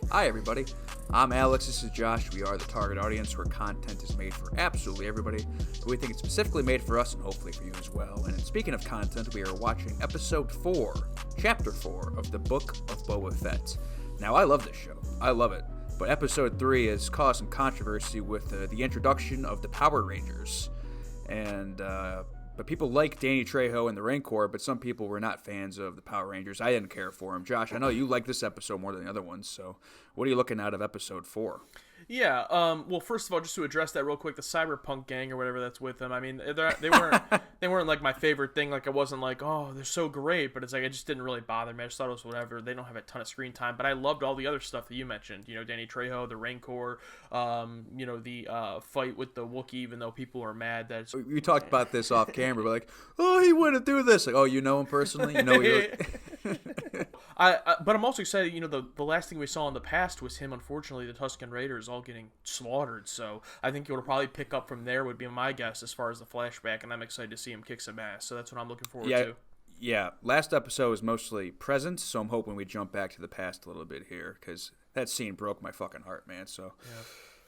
Hi everybody, I'm Alex, this is Josh. We are the target audience where content is made for absolutely everybody, but we think it's specifically made for us and hopefully for you as well. And speaking of content, we are watching episode 4, chapter 4 of the Book of Boba Fett. Now, I love this show. I love it. But episode 3 has caused some controversy with the introduction of the Power Rangers. But people like Danny Trejo and the Rancor, but some people were not fans of the Power Rangers. I didn't care for them. Josh, I know you like this episode more than the other ones, so what are you looking at of episode 4? Yeah, well, first of all, just to address that real quick, the Cyberpunk gang or whatever that's with them, I mean, they weren't like my favorite thing. Like, I wasn't like, oh, they're so great, but it's like, it just didn't really bother me. I just thought it was whatever. They don't have a ton of screen time, but I loved all the other stuff that you mentioned. You know, Danny Trejo, the Rancor, the fight with the Wookiee, even though people are mad that it's... We talked about this off camera, but like, oh, he wouldn't do this. Like, oh, you know him personally? You know But I'm also excited, you know, the last thing we saw in the past was him, unfortunately, the Tusken Raiders all getting slaughtered, so I think it'll probably pick up from there, would be my guess, as far as the flashback, and I'm excited to see him kick some ass, so that's what I'm looking forward to. Yeah, last episode was mostly present, so I'm hoping we jump back to the past a little bit here, because that scene broke my fucking heart, man, so...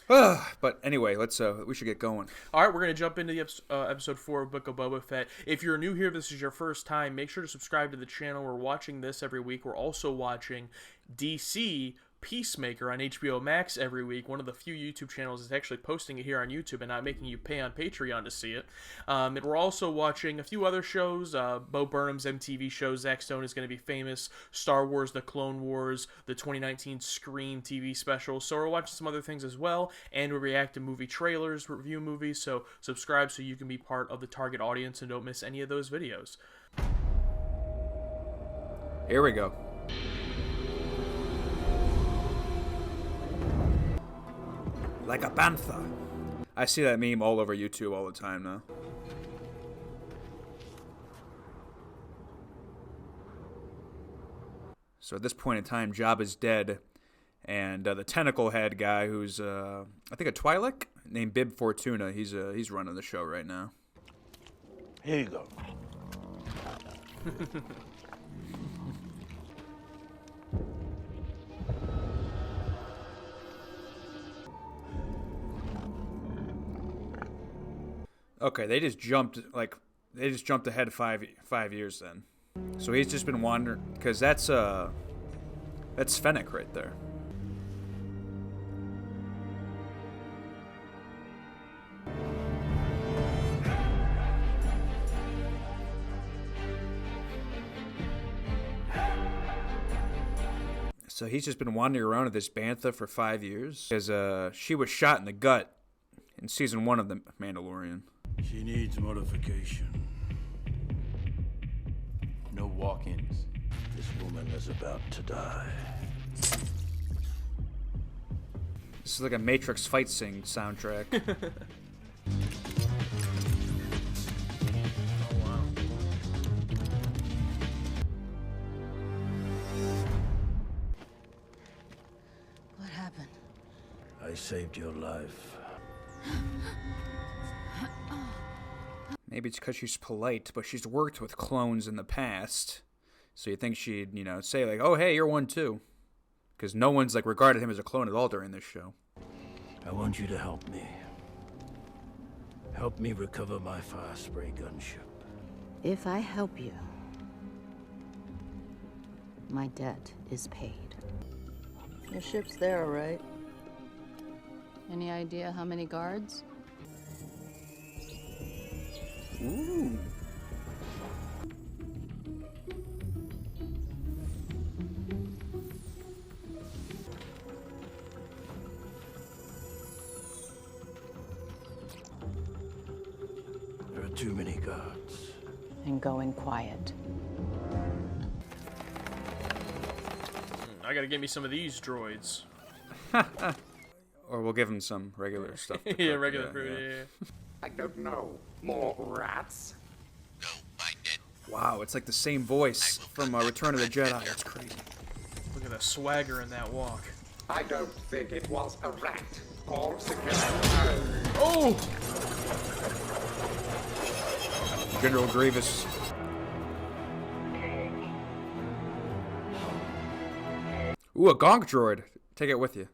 Yeah. But anyway, we should get going. All right, we're going to jump into the episode 4 of Book of Boba Fett. If you're new here, this is your first time, make sure to subscribe to the channel. We're watching this every week. We're also watching DC Peacemaker on HBO Max every week. One of the few YouTube channels is actually posting it here on YouTube and not making you pay on Patreon to see it. And we're also watching a few other shows. Bo Burnham's MTV show, Zack Stone is going to be famous. Star Wars, The Clone Wars, the 2019 Scream TV special. So we're watching some other things as well. And we react to movie trailers, review movies. So subscribe so you can be part of the target audience and don't miss any of those videos. Here we go. Like a panther. I see that meme all over YouTube all the time now. So at this point in time, Jabba's dead, and the tentacle head guy, who's I think a Twi'lek named Bib Fortuna, he's running the show right now. Here you go. Okay, they just jumped ahead 5 years then. So he's just been wandering, because that's Fennec right there. So he's just been wandering around with this bantha for 5 years, because she was shot in the gut in season 1 of The Mandalorian. She needs modification. No walk-ins. This woman is about to die. This is like a Matrix fight scene soundtrack. Oh, wow. What happened? I saved your life. Maybe it's because she's polite, but she's worked with clones in the past. So you think she'd, say like, oh, hey, you're one too. Because no one's regarded him as a clone at all during this show. I want you to help me. Help me recover my fire spray gunship. If I help you, my debt is paid. Your ship's there, all right? Any idea how many guards? Ooh. There are too many guards. And going quiet. I gotta get me some of these droids. Or we'll give him some regular stuff. Yeah, regular food, yeah. I don't know. More rats? No, I did. Wow, it's like the same voice from Return of the Jedi. It's crazy. Look at the swagger in that walk. I don't think it was a rat. Or security. Oh! General Grievous. Ooh, a gonk droid. Take it with you.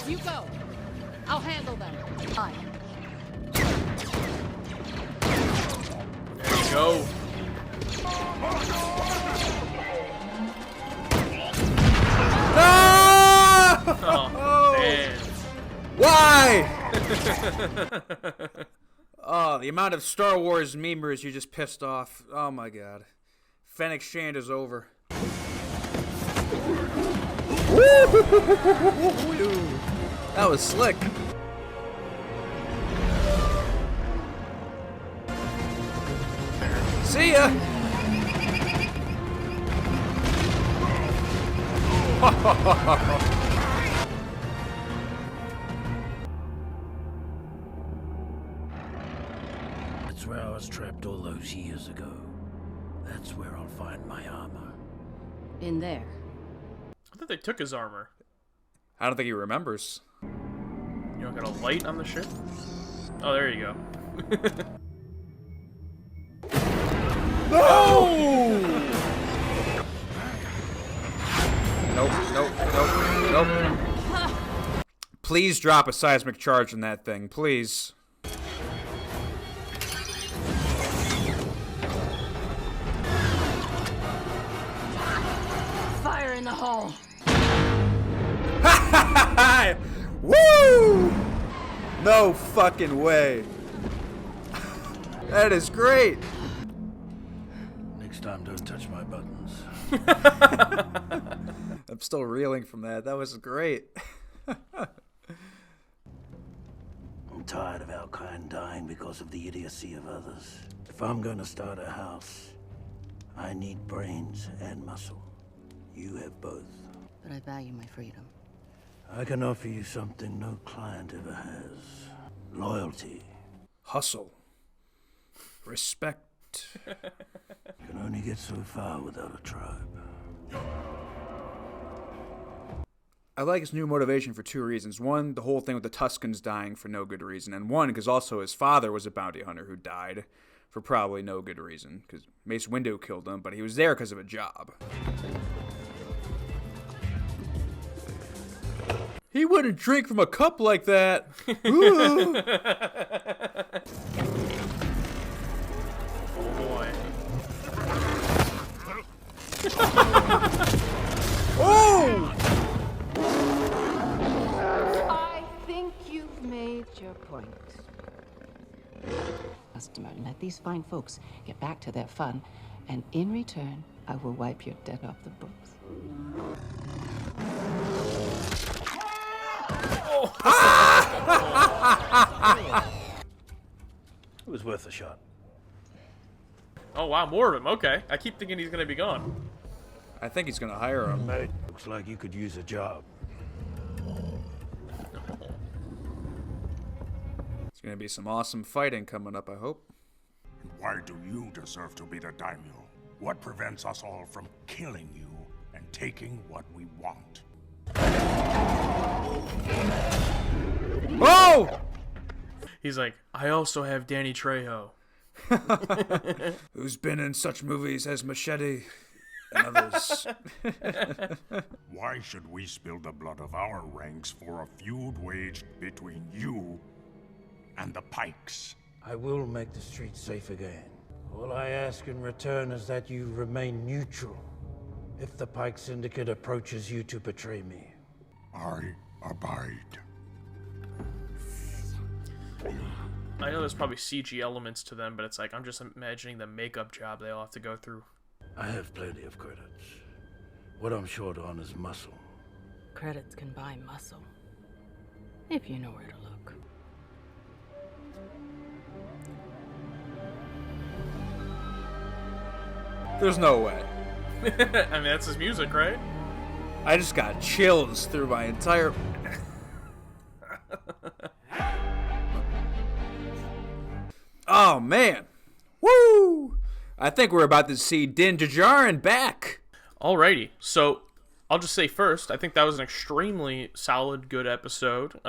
You go. I'll handle them. Fine. There you go. No! Oh, man. Why? Oh, the amount of Star Wars memers you just pissed off. Oh my god. Fennec Shand is over. That was slick. See ya! That's where I was trapped all those years ago. That's where I'll find my armor. In there. I thought they took his armor. I don't think he remembers. You don't got a light on the ship? Oh, there you go. No! Nope. Please drop a seismic charge in that thing, please. Fire in the hole. Woo! No fucking way. That is great. Next time, don't touch my buttons. I'm still reeling from that. That was great. I'm tired of our kind dying because of the idiocy of others. If I'm going to start a house, I need brains and muscle. You have both. But I value my freedom. I can offer you something no client ever has. Loyalty. Hustle. Respect. Can only get so far without a tribe. I like his new motivation for two reasons. One, the whole thing with the Tuscans dying for no good reason. And one, because also his father was a bounty hunter who died for probably no good reason. Because Mace Windu killed him, but he was there because of a job. He wouldn't drink from a cup like that. Ooh. Oh, boy. Oh! I think you've made your point. Customer, let these fine folks get back to their fun, and in return, I will wipe your debt off the books. It was worth a shot. Oh, wow, more of him. Okay. I keep thinking he's going to be gone. I think he's going to hire him. Mate, looks like you could use a job. There's going to be some awesome fighting coming up, I hope. Why do you deserve to be the daimyo? What prevents us all from killing you and taking what we want? Oh! He's like, I also have Danny Trejo. Who's been in such movies as Machete and others. Why should we spill the blood of our ranks for a feud waged between you and the Pikes? I will make the streets safe again. All I ask in return is that you remain neutral if the Pike Syndicate approaches you to betray me. I abide. I know there's probably CG elements to them, but it's like, I'm just imagining the makeup job they all have to go through. I have plenty of credits. What I'm short on is muscle. Credits can buy muscle, if you know where to look. There's no way. I mean, that's his music, right? I just got chills through my entire... Oh, man. Woo! I think we're about to see Din Djarin back. Alrighty, so I'll just say first, I think that was an extremely solid, good episode.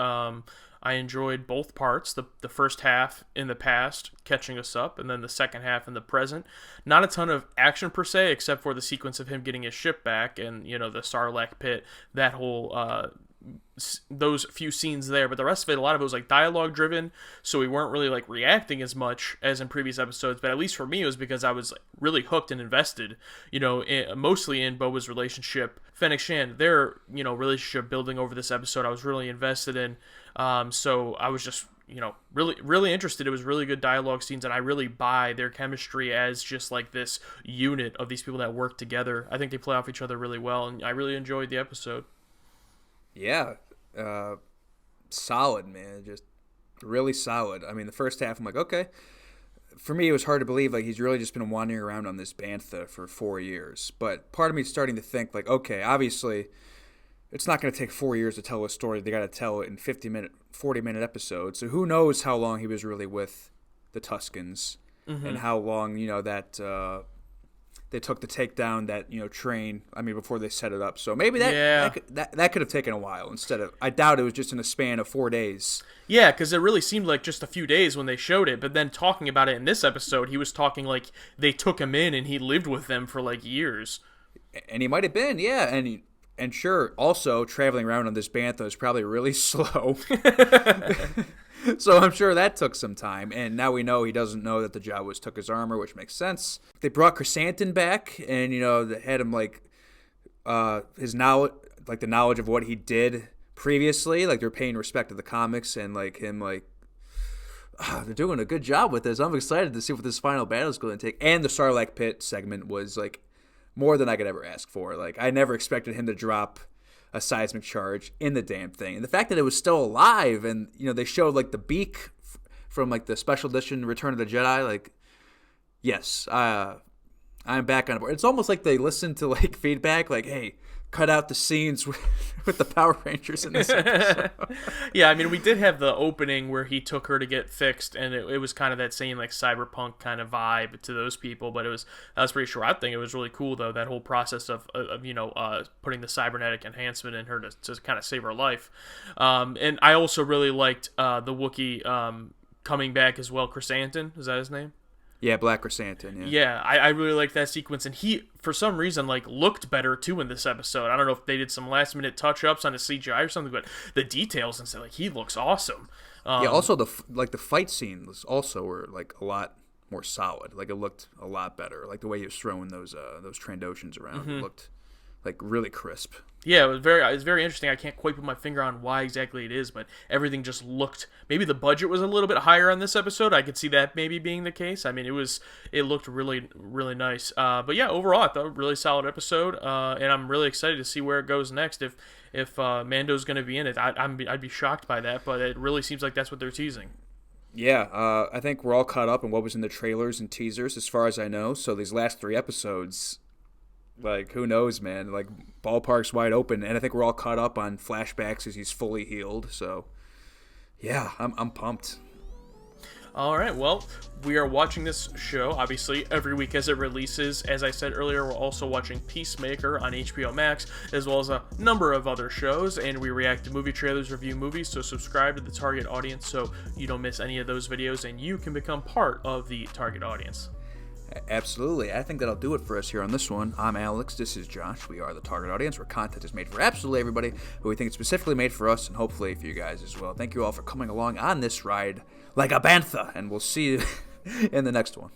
I enjoyed both parts, the first half in the past, catching us up, and then the second half in the present. Not a ton of action per se, except for the sequence of him getting his ship back and, you know, the Sarlacc pit, that whole, those few scenes there. But the rest of it, a lot of it was like dialogue driven, so we weren't really like reacting as much as in previous episodes. But at least for me, it was because I was like, really hooked and invested, you know, mostly in Boba's relationship. Fennec Shand, their, you know, relationship building over this episode, I was really invested in. So I was just, you know, really interested. It was really good dialogue scenes, and I really buy their chemistry as just like this unit of these people that work together. I think they play off each other really well, and I really enjoyed the episode. Yeah, solid, man. Just really solid. I mean, the first half, I'm like, okay. For me, it was hard to believe, like, he's really just been wandering around on this bantha for 4 years. But part of me is starting to think, like, okay, obviously, it's not going to take 4 years to tell a story. They got to tell it in 40-minute episodes. So who knows how long he was really with the Tuskens and how long, you know, that they took to take down that, you know, train. I mean, before they set it up. So maybe that could have taken a while instead of. I doubt it was just in a span of 4 days. Yeah, because it really seemed like just a few days when they showed it. But then talking about it in this episode, he was talking like they took him in and he lived with them for like years. And he might have been, yeah, and sure, also traveling around on this bantha is probably really slow. So I'm sure that took some time, and now we know he doesn't know that the Jawas took his armor, which makes sense. They brought Chrysanthemum back, and, you know, they had him, like, his knowledge, like, the knowledge of what he did previously. Like, they're paying respect to the comics, and, like, him, like, they're doing a good job with this. I'm excited to see what this final battle is going to take. And the Sarlacc pit segment was, like, more than I could ever ask for. Like, I never expected him to drop a seismic charge in the damn thing. And the fact that it was still alive, and, you know, they showed, like, the beak from, like, the special edition Return of the Jedi, like, yes, I'm back on board. It's almost like they listened to, like, feedback, like, hey, cut out the scenes with the Power Rangers in this episode. Yeah, I mean, we did have the opening where he took her to get fixed, and it was kind of that same, like, cyberpunk kind of vibe to those people, but that was pretty short. I think it was really cool, though, that whole process of you know, putting the cybernetic enhancement in her to kind of save her life. And I also really liked the Wookiee coming back as well. Chrysanthemum, is that his name? Yeah, Black Chrysanthemum, yeah. I really like that sequence, and he, for some reason, like, looked better, too, in this episode. I don't know if they did some last-minute touch-ups on the CGI or something, but the details and stuff, like, he looks awesome. Yeah, also, the fight scenes also were, like, a lot more solid. Like, it looked a lot better. Like, the way he was throwing those Trandoshans around, it looked, like, really crisp. Yeah, it was very interesting. I can't quite put my finger on why exactly it is, but everything just looked. Maybe the budget was a little bit higher on this episode. I could see that maybe being the case. I mean, it looked really, really nice. But yeah, overall, I thought a really solid episode, and I'm really excited to see where it goes next. If Mando's going to be in it, I'd be shocked by that, but it really seems like that's what they're teasing. Yeah, I think we're all caught up on what was in the trailers and teasers, as far as I know. So these last 3 episodes, like, who knows, man? Like, ballpark's wide open, and I think we're all caught up on flashbacks as he's fully healed. So, yeah, I'm pumped. All right, well, we are watching this show, obviously, every week as it releases. As I said earlier, we're also watching Peacemaker on HBO Max, as well as a number of other shows, and we react to movie trailers, review movies, so subscribe to the target audience so you don't miss any of those videos, and you can become part of the target audience. Absolutely. I think that'll do it for us here on this one. I'm Alex. This is Josh. We are the target audience, where content is made for absolutely everybody, but we think it's specifically made for us and hopefully for you guys as well. Thank you all for coming along on this ride like a bantha, and we'll see you in the next one.